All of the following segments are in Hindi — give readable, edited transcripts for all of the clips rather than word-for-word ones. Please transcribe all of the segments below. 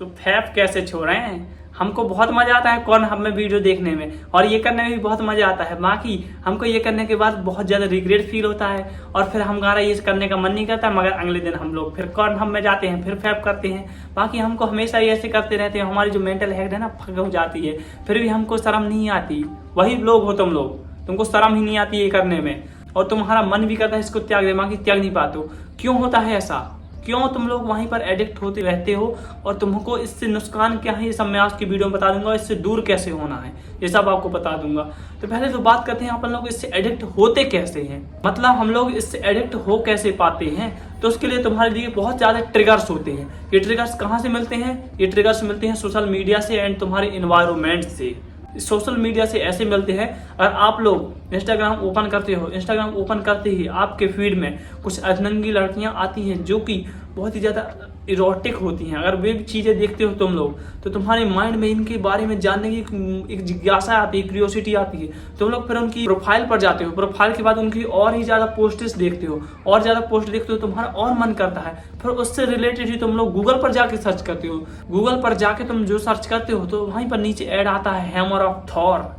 तो फैप कैसे छोड़ रहे हैं। हमको बहुत मजा आता है कौन हम में वीडियो देखने में और ये करने में भी बहुत मजा आता है। बाकी हमको ये करने के बाद बहुत ज्यादा रिग्रेट फील होता है और फिर हमारा ये करने का मन नहीं करता, मगर अगले दिन हम लोग फिर कौन हम में जाते हैं, फिर फैप करते हैं। बाकी हमको हमेशा ही ऐसे करते रहते हैं, हमारी जो मेंटल हेल्थ है ना फक हो जाती है, फिर भी हमको शर्म नहीं आती। वही लोग हो तुम लोग, तुमको शर्म ही नहीं आती ये करने में और तुम्हारा मन भी करता है इसको त्याग दे, बाकी त्याग नहीं पाते हो। क्यों होता है ऐसा? क्यों तुम लोग वहीं पर एडिक्ट होते रहते हो और तुमको इससे नुकसान क्या है ये सब मैं आज की वीडियो में बता दूंगा। इससे दूर कैसे होना है ये सब आपको बता दूंगा। तो पहले तो बात करते हैं अपन लोग इससे एडिक्ट होते कैसे हैं, मतलब हम लोग इससे एडिक्ट हो कैसे पाते हैं। तो उसके लिए तुम्हारे लिए बहुत ज्यादा ट्रिगर्स होते हैं। ये ट्रिगर्स कहाँ से मिलते हैं? ये ट्रिगर्स मिलते हैं सोशल मीडिया से एंड तुम्हारे इन्वायरमेंट से। सोशल मीडिया से ऐसे मिलते हैं, अगर आप लोग इंस्टाग्राम ओपन करते हो, इंस्टाग्राम ओपन करते ही आपके फीड में कुछ अजनंगी लड़कियां आती हैं जो कि बहुत ही ज़्यादा इरोटिक होती हैं। अगर वे चीज़ें देखते हो तुम लोग तो तुम्हारे माइंड में इनके बारे में जानने की एक जिज्ञासा आती है, क्यूरियोसिटी आती है। तुम लोग फिर उनकी प्रोफाइल पर जाते हो, प्रोफाइल के बाद उनकी और ही ज़्यादा पोस्ट्स देखते हो, और ज़्यादा पोस्ट देखते हो, तुम्हारा और मन करता है। फिर उससे रिलेटेड ही तुम लोग गूगल पर जाके सर्च करते हो। गूगल पर जाके तुम जो सर्च करते हो तो वहीं पर नीचे ऐड आता है हैमर ऑफ थॉर।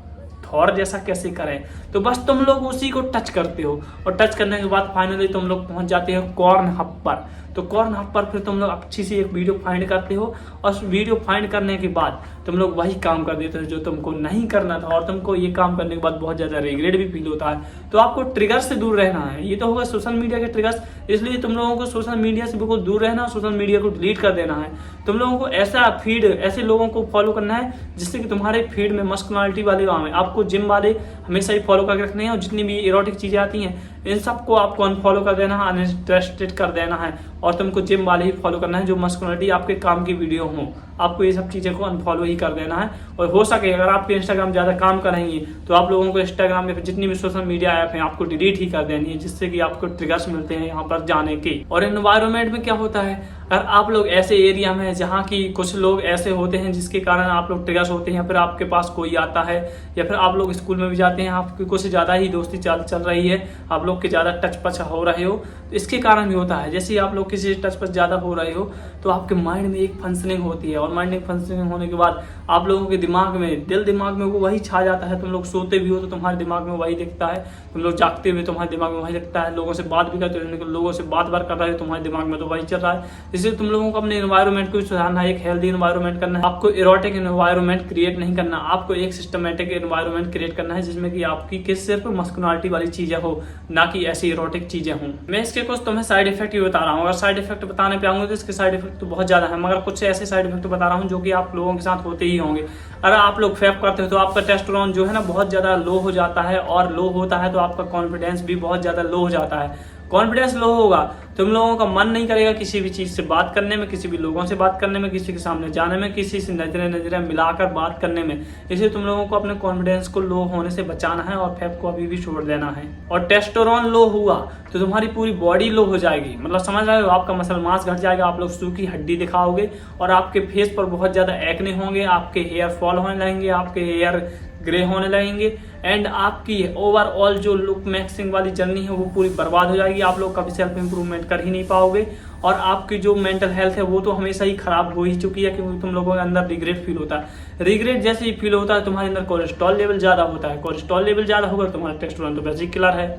थॉर जैसा कैसे करें, तो बस तुम लोग उसी को टच करते हो और टच करने के बाद फाइनली तुम लोग पहुंच जाते हो कॉर्न हब पर। तो कॉर्न हब पर फिर तुम लोग अच्छी सी एक वीडियो फाइंड करते हो और उस वीडियो फाइंड करने के बाद तुम लोग वही काम कर देते हो जो तुमको नहीं करना था और तुमको ये काम करने के बाद बहुत ज्यादा रिग्रेट भी फील होता है। तो आपको ट्रिगर से दूर रहना है। ये तो होगा सोशल मीडिया के ट्रिगर्स, इसलिए तुम लोगों को सोशल मीडिया से बिल्कुल दूर रहना, सोशल मीडिया को डिलीट कर देना है। तुम लोगों को ऐसा फीड, ऐसे लोगों को फॉलो करना है जिससे कि तुम्हारे फीड में मस्कुलिनिटी वाले आए। आपको जिम वाले हमेशा ही फॉलो करके रखने हैं और जितनी भी इरोटिक चीजें आती हैं इन सबको आपको अनफॉलो कर देना है, अनइंटरेस्टेड कर देना है और तुमको जिम वाले ही फॉलो करना है जो मस्कुलिनिटी आपके काम की वीडियो हो। आपको ये सब चीजें को अनफॉलो ही कर देना है। और हो सके अगर आपके इंस्टाग्राम ज्यादा काम करेंगे तो आप लोगों को इंस्टाग्राम या फिर जितनी भी सोशल मीडिया ऐप है आपको डिलीट ही कर देनी है, जिससे कि आपको ट्रिगर्स मिलते हैं यहाँ पर जाने के। और एनवायरमेंट में क्या होता है, अगर आप लोग ऐसे एरिया में जहाँ की कुछ लोग ऐसे होते हैं जिसके कारण आप लोग ट्रिगर्स होते हैं, या फिर आपके पास कोई आता है, या फिर आप लोग स्कूल में भी जाते हैं, आपकी कुछ ज्यादा ही दोस्ती चल रही है, आप लोग के ज्यादा टच पच हो रहे हो, तो इसके कारण भी होता है। जैसे आप लोग किसी टच पच ज्यादा हो रहे हो तो आपके माइंड में एक फंक्शनिंग होती है और माइंड में फंक्शनिंग होने के बाद आप लोगों के दिमाग में, दिमाग में वो वही छा जाता है। तुम लोग सोते भी हो तो तुम्हारे दिमाग में वही दिखता है, तुम लोग जागते हुए तुम्हारे दिमाग में वही दिखता है, लोगों से बात भी करते हो, लोगों से बात कर रहे हो तुम्हारे दिमाग में तो वही चल रहा है। इसलिए तुम लोगों को अपने एनवायरमेंट को सुधारना है, एक हेल्दी एनवायरमेंट करना है। आपको इरोटिक एनवायरमेंट क्रिएट नहीं करना, आपको एक सिस्टमेटिक एनवायरमेंट क्रिएट करना है जिसमें कि आपकी किस सिर्फ मस्कुलिनिटी वाली चीजें हो, ना कि ऐसी इरोटिक चीजें हों। मैं इसके कुछ तुम्हें साइड इफेक्ट भी बता रहा हूँ। अगर साइड इफेक्ट बताने पे आऊंगा तो इसके साइड इफेक्ट तो बहुत ज्यादा है, मगर कुछ ऐसे साइड इफेक्ट बता रहा हूँ जो कि आप लोगों के साथ होते ही होंगे। अगर आप लोग फैप करते हो तो आपका टेस्टोस्टेरोन जो है ना बहुत ज्यादा लो हो जाता है, और लो होता है तो आपका कॉन्फिडेंस भी बहुत ज्यादा लो हो जाता है। कॉन्फिडेंस लो होगा, तुम लोगों का मन नहीं करेगा किसी भी चीज से बात करने में, किसी भी लोगों से बात करने में, किसी के सामने जाने में, किसी से नजरें मिलाकर बात करने में। इसलिए तुम लोगों को अपने कॉन्फिडेंस को लो होने से बचाना है और फैप को अभी भी छोड़ देना है। और टेस्टोस्टेरोन लो हुआ तो तुम्हारी पूरी बॉडी लो हो जाएगी, मतलब समझ रहे हो, आपका मसल मास घट जाएगा, आप लोग सूखी हड्डी दिखाओगे और आपके फेस पर बहुत ज्यादा एक्ने होंगे, आपके हेयर फॉल होने लगेंगे, आपके हेयर ग्रे होने लगेंगे एंड आपकी ओवरऑल जो लुक मैक्सिंग वाली जर्नी है वो पूरी बर्बाद हो जाएगी। आप लोग कभी सेल्फ इंप्रूवमेंट कर ही नहीं पाओगे और आपकी जो मेंटल हेल्थ है वो तो हमेशा ही खराब हो ही चुकी है, क्योंकि तुम लोगों के अंदर रिग्रेट फील होता है। रिग्रेट जैसे ही फील होता है तुम्हारे अंदर कोलेस्ट्रॉल लेवल ज्यादा होता है, कोलेस्ट्रॉल लेवल ज्यादा होगा तुम्हारा टेस्टोस्टेरोन तो वैसे ही किलर है।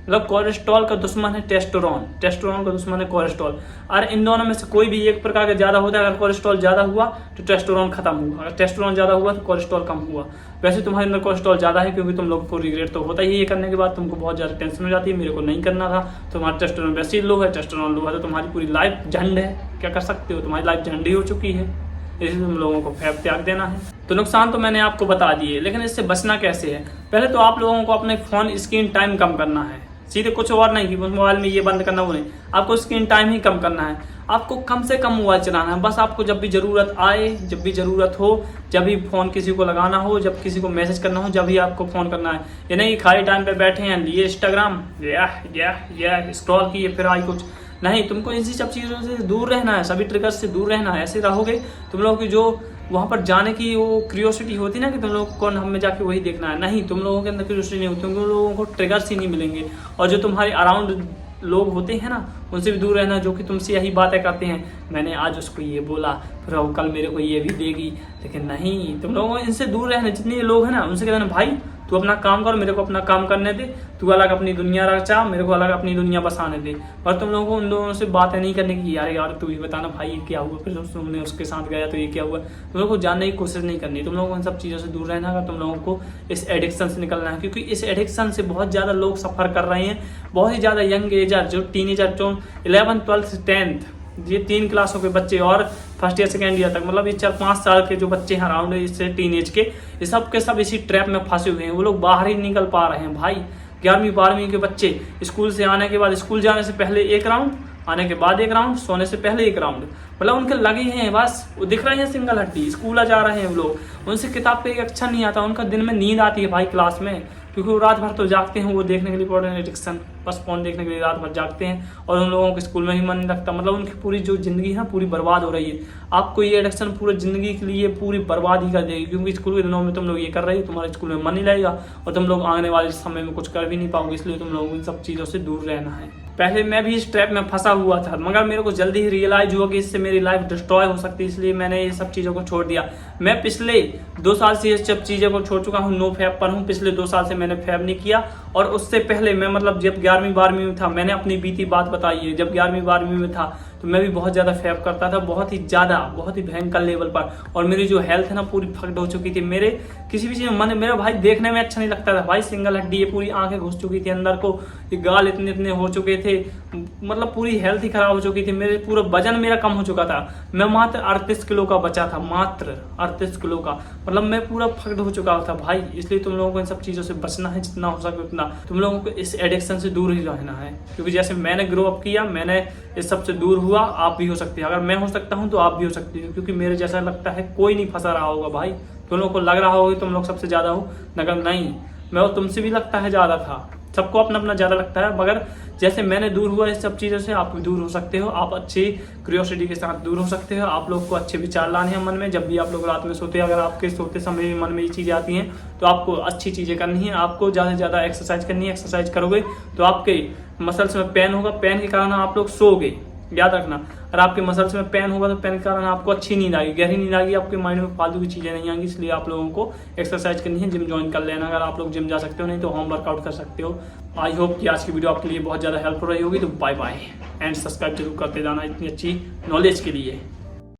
मतलब कोलेस्ट्रॉल का दुश्मन है टेस्टोस्टेरोन, टेस्टोस्टेरोन का दुश्मन है कोलेस्ट्रॉल। और इन दोनों में से कोई भी एक प्रकार का ज्यादा होता है। अगर कोलेस्ट्रॉल ज्यादा हुआ तो टेस्टोस्टेरोन खत्म हुआ, अगर टेस्टोस्टेरोन ज्यादा हुआ तो कोलेस्ट्रॉल कम हुआ। वैसे तुम्हारे अंदर कोलेस्ट्रॉल ज्यादा है क्योंकि तुम लोगों को रिग्रेट तो होता ही है, ये करने के बाद तुमको बहुत ज्यादा टेंशन हो जाती है, मेरे को नहीं करना था। तुम्हारा टेस्टोस्टेरोन वैसे ही लो है, टेस्टोस्टेरोन लो है तो तुम्हारी पूरी लाइफ झंड है, क्या कर सकते हो, तुम्हारी लाइफ झंडी हो चुकी है। इसलिए तुम लोगों को फैप त्याग देना है। तो नुकसान तो मैंने आपको बता दिए, लेकिन इससे बचना कैसे है। पहले तो आप लोगों को अपने फोन स्क्रीन टाइम कम करना है, सीधे कुछ और नहीं कि मोबाइल में ये बंद करना, वो नहीं, आपको स्क्रीन टाइम ही कम करना है। आपको कम से कम मोबाइल चलाना है, बस आपको जब भी जरूरत आए, जब भी जरूरत हो, जब भी फोन किसी को लगाना हो, जब किसी को मैसेज करना हो, जब भी आपको फोन करना है। ये नहीं कि खाली टाइम पे बैठे हैं, लिए इंस्टाग्राम या स्क्रॉल किए फिर आई कुछ नहीं। तुमको इसी सब चीजों से दूर रहना है, सभी ट्रिगर्स से दूर रहना है। ऐसे रहोगे तुम लोगों की जो वहां पर जाने की वो क्यूरियोसिटी होती है ना कि तुम लोग कौन हम में जाके वही देखना है, नहीं, तुम लोगों के अंदर क्यूरियोसिटी नहीं होती, तुम लोगों को ट्रिगर्स ही नहीं मिलेंगे। और जो तुम्हारे अराउंड लोग होते हैं ना, उनसे भी दूर रहना जो कि तुमसे यही बातें करते हैं, मैंने आज उसको ये बोला फिर वो कल मेरे को ये भी देगी। लेकिन नहीं, तुम लोगों को इनसे दूर रहना। जितने लोग हैं ना उनसे कहना भाई तू अपना काम कर, मेरे को अपना काम करने दे, तू अलग अपनी दुनिया रचा, मेरे को अलग अपनी दुनिया बसाने दे। पर तुम लोगों को उन लोगों से बातें नहीं करने की, यार यार तू ही बताना भाई ये क्या हुआ, फिर तुमने उसके साथ गया तो ये क्या हुआ। तुम लोगों को जानने की कोशिश नहीं करनी, तुम लोगों को इन सब चीज़ों से दूर रहना है। तुम लोगों को इस एडिक्शन से निकलना है, क्योंकि इस एडिक्शन से बहुत ज़्यादा लोग सफ़र कर रहे हैं। बहुत ही ज़्यादा यंग एजर जो टीनेजर जो 11th 12th 10th ये 3 क्लासों के बच्चे और फर्स्ट ईयर सेकेंड ईयर तक, मतलब ये 4-5 साल के जो बच्चे हैं अराउंड इससे टीनेज के, ये सब के सब इसी ट्रैप में फंसे हुए हैं। वो लोग बाहर ही निकल पा रहे हैं भाई। 11वीं 12वीं के बच्चे स्कूल से आने के बाद, स्कूल जाने से पहले एक राउंड, आने के बाद एक राउंड, सोने से पहले एक राउंड, मतलब उनके लगे हैं बस। वो दिख रहे हैं सिंगल हड्डी, स्कूल जा रहे हैं वो लोग, उनसे किताब पे एक अक्षर नहीं आता। उनका दिन में नींद आती है भाई क्लास में, क्योंकि वो रात भर तो जागते हैं वो देखने के लिए, फोन एडिक्शन बस फोन देखने के लिए रात भर जागते हैं। और उन लोगों के स्कूल में ही मन नहीं लगता, मतलब उनकी पूरी जो जिंदगी है ना पूरी बर्बाद हो रही है। आपको ये एडिक्शन पूरी जिंदगी के लिए पूरी बर्बाद ही कर देगी, क्योंकि स्कूल के दिनों में तुम लोग ये कर रहे हो, तुम्हारे स्कूल में मन नहीं लगेगा और तुम लोग आने वाले समय में कुछ कर भी नहीं पाओगे। इसलिए तुम लोगों को इन सब चीज़ों से दूर रहना है। पहले मैं भी इस ट्रैप में फंसा हुआ था, मगर मेरे को जल्दी ही रियलाइज हुआ कि इससे मेरी लाइफ डिस्ट्रॉय हो सकती है, इसलिए मैंने ये सब चीज़ों को छोड़ दिया। मैं पिछले 2 साल से ये सब चीज़ों को छोड़ चुका हूँ, नो फैब पर हूँ। पिछले 2 साल से मैंने फैब नहीं किया। और उससे पहले मैं मतलब जब 11वीं 12वीं में था, मैंने अपनी बीती बात बताई है, जब 11वीं 12वीं में था तो मैं भी बहुत ज़्यादा फैब करता था, बहुत ही ज़्यादा, बहुत ही भयंकर लेवल पर। और मेरी जो हेल्थ है ना पूरी फक्ड हो चुकी थी। मेरे किसी भी चीज़ में मन, मेरा भाई देखने में अच्छा नहीं लगता था भाई। सिंगल हड्डी, ये पूरी आंखें घुस चुकी थी अंदर को, ये गाल इतने इतने हो चुके थे, मतलब पूरी हेल्थ ही खराब हो चुकी थी। मेरे पूरा वजन मेरा कम हो चुका था। मैं मात्र 38 किलो का बचा था, मात्र 38 किलो का, मतलब मैं पूरा फक्ड हो चुका था भाई। इसलिए तुम लोगों को इन सब चीज़ों से बचना है, जितना हो सके उतना। तुम लोगों को इस एडिक्शन से दूर ही रहना है, क्योंकि जैसे मैंने ग्रो अप किया, मैंने इस सब से दूर हुआ, आप भी हो सकते हैं। अगर मैं हो सकता हूँ तो आप भी हो सकती हो, क्योंकि मेरे जैसा लगता है कोई नहीं फंसा रहा होगा भाई। तुम लोगों को लग रहा होगा तुम लोग सबसे ज़्यादा हो, मगर नहीं, मैं तुमसे भी लगता है ज़्यादा था। सबको अपना अपना ज़्यादा लगता है, मगर जैसे मैंने दूर हुआ इस सब चीज़ों से, आप भी दूर हो सकते हो। आप अच्छी क्यूरियोसिटी के साथ दूर हो सकते हो। आप लोग को अच्छे विचार लाने हैं मन में। जब भी आप लोग रात में सोते हैं, अगर आपके सोते समय मन में ये चीज़ें आती हैं तो आपको अच्छी चीज़ें करनी है। आपको ज़्यादा से ज़्यादा एक्सरसाइज करनी है। एक्सरसाइज करोगे तो आपके मसल्स में पेन होगा, पेन के कारण आप लोग सोओगे, याद रखना। अगर आपके मसल्स में पेन होगा तो पेन के कारण आपको अच्छी नींद आएगी, गहरी नींद आएगी, आपके माइंड में फालतू की चीज़ें नहीं आएंगी। इसलिए आप लोगों को एक्सरसाइज करनी है, जिम ज्वाइन कर लेना। अगर आप लोग जिम जा सकते हो, नहीं तो होम वर्कआउट कर सकते हो। आई होप कि आज की वीडियो आपके लिए बहुत ज़्यादा हेल्पफुल रही होगी। तो बाय बाय एंड सब्सक्राइब जरूर करते जाना इतनी अच्छी नॉलेज के लिए।